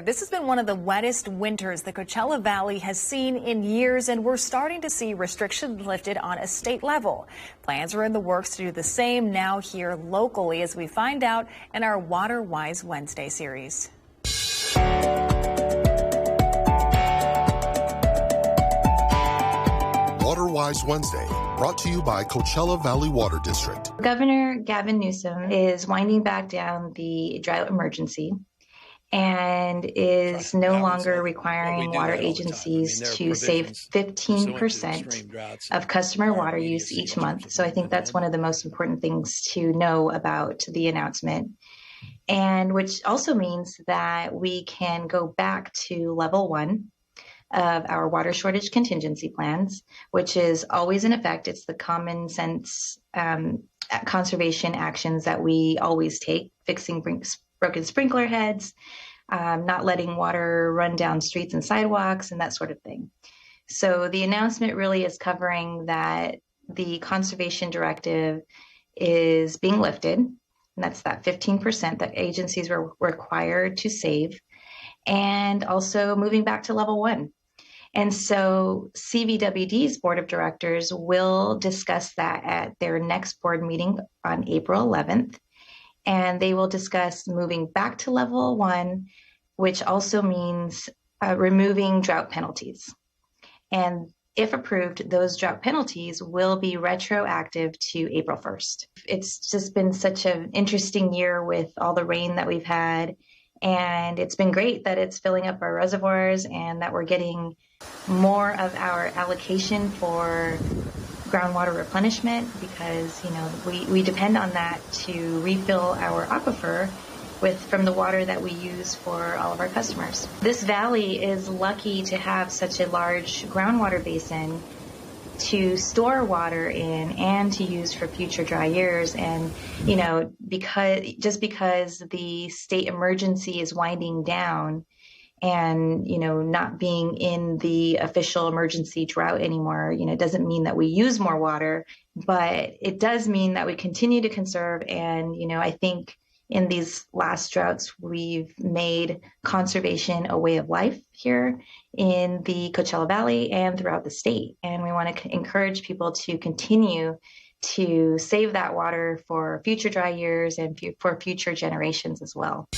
This has been one of the wettest winters the Coachella Valley has seen in years, and we're starting to see restrictions lifted on a state level. Plans are in the works to do the same now here locally, as we find out in our Water Wise Wednesday series. Water Wise Wednesday, brought to you by Coachella Valley Water District. Governor Gavin Newsom is winding back down the drought emergency and is no longer requiring water agencies to save 15% of customer water use each month. So I think that's one of the most important things to know about the announcement. And which also means that we can go back to level 1 of our water shortage contingency plans, which is always in effect. It's the common sense conservation actions that we always take: fixing broken sprinkler heads, not letting water run down streets and sidewalks, and that sort of thing. So the announcement really is covering that the conservation directive is being lifted, and that's that 15% that agencies were required to save, and also moving back to level 1. And so CVWD's board of directors will discuss that at their next board meeting on April 11th. And they will discuss moving back to level 1, which also means removing drought penalties. And if approved, those drought penalties will be retroactive to April 1st. It's just been such an interesting year with all the rain that we've had. And it's been great that it's filling up our reservoirs and that we're getting more of our allocation for groundwater replenishment, because we depend on that to refill our aquifer from the water that we use for all of our customers. This valley is lucky to have such a large groundwater basin to store water in and to use for future dry years. And because the state emergency is winding down and not being in the official emergency drought anymore, it doesn't mean that we use more water, but it does mean that we continue to conserve. And I think in these last droughts, we've made conservation a way of life here in the Coachella Valley and throughout the state. And we want to encourage people to continue to save that water for future dry years and for future generations as well.